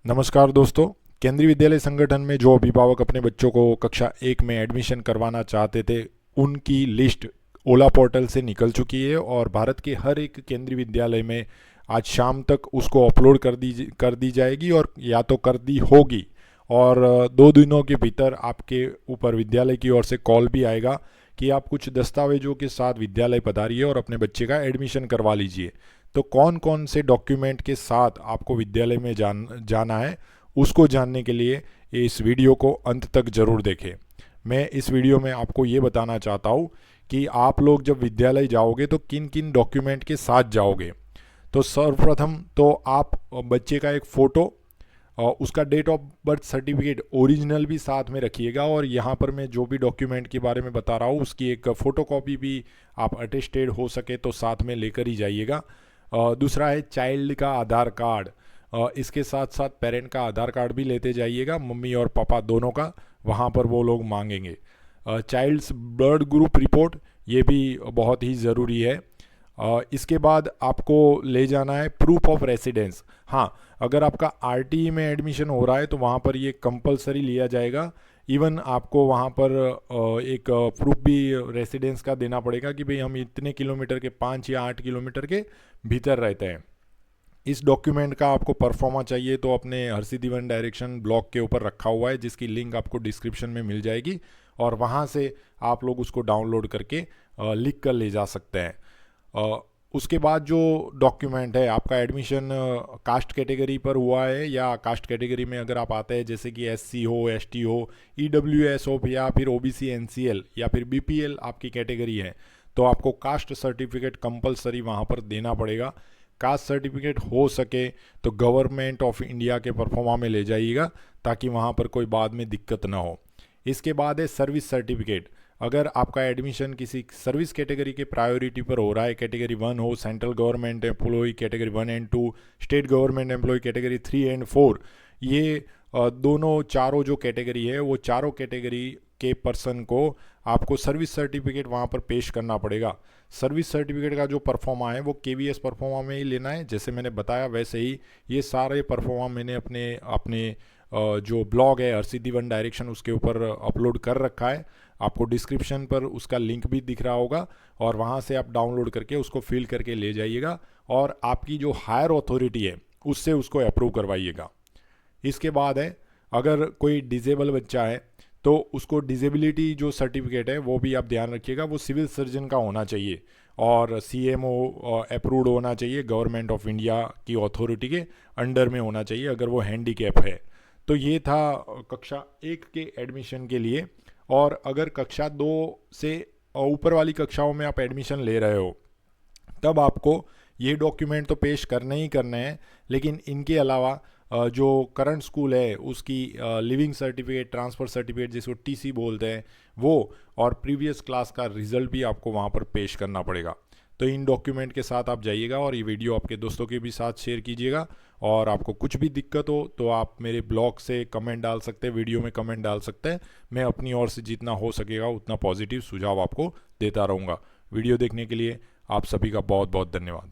नमस्कार दोस्तों। केंद्रीय विद्यालय संगठन में जो अभिभावक अपने बच्चों को कक्षा 1 में एडमिशन करवाना चाहते थे, उनकी लिस्ट ओला पोर्टल से निकल चुकी है और भारत के हर एक केंद्रीय विद्यालय में आज शाम तक उसको अपलोड कर दी जाएगी और या तो कर दी होगी। और 2 दिनों के भीतर आपके ऊपर विद्यालय की ओर से कॉल भी आएगा कि आप कुछ दस्तावेजों के साथ विद्यालय पधारिए और अपने बच्चे का एडमिशन करवा लीजिए। तो कौन कौन से डॉक्यूमेंट के साथ आपको विद्यालय में जाना है, उसको जानने के लिए इस वीडियो को अंत तक ज़रूर देखें। मैं इस वीडियो में आपको ये बताना चाहता हूँ कि आप लोग जब विद्यालय जाओगे तो किन किन डॉक्यूमेंट के साथ जाओगे। तो सर्वप्रथम तो आप बच्चे का एक फ़ोटो और उसका date of birth certificate original भी साथ में रखिएगा, और यहाँ पर मैं जो भी डॉक्यूमेंट के बारे में बता रहा हूँ उसकी एक फ़ोटोकॉपी भी आप अटेस्टेड हो सके तो साथ में लेकर ही जाइएगा। दूसरा है चाइल्ड का आधार कार्ड। इसके साथ साथ पेरेंट का आधार कार्ड भी लेते जाइएगा, मम्मी और पापा दोनों का, वहाँ पर वो लोग मांगेंगे। चाइल्ड्स ब्लड ग्रुप रिपोर्ट, ये भी बहुत ही ज़रूरी है। इसके बाद आपको ले जाना है प्रूफ ऑफ रेसिडेंस। हाँ, अगर आपका आरटीई में एडमिशन हो रहा है तो वहाँ पर ये कंपलसरी लिया जाएगा। इवन आपको वहाँ पर एक प्रूफ भी रेसिडेंस का देना पड़ेगा कि भाई हम इतने किलोमीटर के 5 या 8 किलोमीटर के भीतर रहते हैं। इस डॉक्यूमेंट का आपको परफॉर्मा चाहिए तो अपने हरसिद्धि वन डायरेक्शन ब्लॉग के ऊपर रखा हुआ है, जिसकी लिंक आपको डिस्क्रिप्शन में मिल जाएगी और वहाँ से आप लोग उसको डाउनलोड करके लिख कर ले जा सकते हैं। उसके बाद जो डॉक्यूमेंट है, आपका एडमिशन कास्ट कैटेगरी पर हुआ है या कास्ट कैटेगरी में अगर आप आते हैं, जैसे कि एससी हो, एसटी हो, ईडब्ल्यूएस हो या फिर ओबीसी एनसीएल या फिर बीपीएल आपकी कैटेगरी है, तो आपको कास्ट सर्टिफिकेट कंपलसरी वहाँ पर देना पड़ेगा। कास्ट सर्टिफिकेट हो सके तो गवर्नमेंट ऑफ इंडिया के परफॉर्मा में ले जाइएगा ताकि वहाँ पर कोई बाद में दिक्कत ना हो। इसके बाद है सर्विस सर्टिफिकेट। अगर आपका एडमिशन किसी सर्विस कैटेगरी के प्रायोरिटी पर हो रहा है, कैटेगरी 1 हो, central government employ category 1 and 2, state government employ category 3 and 4, ये दोनों चारों जो कैटेगरी है वो चारों कैटेगरी के पर्सन को आपको सर्विस सर्टिफिकेट वहाँ पर पेश करना पड़ेगा। सर्विस सर्टिफिकेट का जो परफॉर्मा है वो केवीएस परफॉर्मा में ही लेना है। जैसे मैंने बताया वैसे ही ये सारे परफॉर्मा मैंने अपने अपने जो ब्लॉग है हरसिद्धि वन डायरेक्शन उसके ऊपर अपलोड कर रखा है। आपको डिस्क्रिप्शन पर उसका लिंक भी दिख रहा होगा और वहाँ से आप डाउनलोड करके उसको फिल करके ले जाइएगा और आपकी जो हायर अथॉरिटी है उससे उसको अप्रूव करवाइएगा। इसके बाद है, अगर कोई डिजेबल बच्चा है तो उसको डिजेबिलिटी जो सर्टिफिकेट है वो भी आप ध्यान रखिएगा, वो सिविल सर्जन का होना चाहिए और सीएमओ अप्रूव्ड होना चाहिए, गवर्नमेंट ऑफ इंडिया की अथॉरिटी के अंडर में होना चाहिए अगर वो हैंडीकैप है। तो ये था कक्षा 1 के एडमिशन के लिए। और अगर कक्षा 2 से ऊपर वाली कक्षाओं में आप एडमिशन ले रहे हो तब आपको ये डॉक्यूमेंट तो पेश करने ही करने हैं, लेकिन इनके अलावा जो करंट स्कूल है उसकी लिविंग सर्टिफिकेट, ट्रांसफ़र सर्टिफिकेट जिसको टीसी बोलते हैं वो, और प्रीवियस क्लास का रिज़ल्ट भी आपको वहाँ पर पेश करना पड़ेगा। तो इन डॉक्यूमेंट के साथ आप जाइएगा और ये वीडियो आपके दोस्तों के भी साथ शेयर कीजिएगा। और आपको कुछ भी दिक्कत हो तो आप मेरे ब्लॉग से कमेंट डाल सकते हैं, वीडियो में कमेंट डाल सकते हैं। मैं अपनी ओर से जितना हो सकेगा उतना पॉजिटिव सुझाव आपको देता रहूँगा। वीडियो देखने के लिए आप सभी का बहुत बहुत धन्यवाद।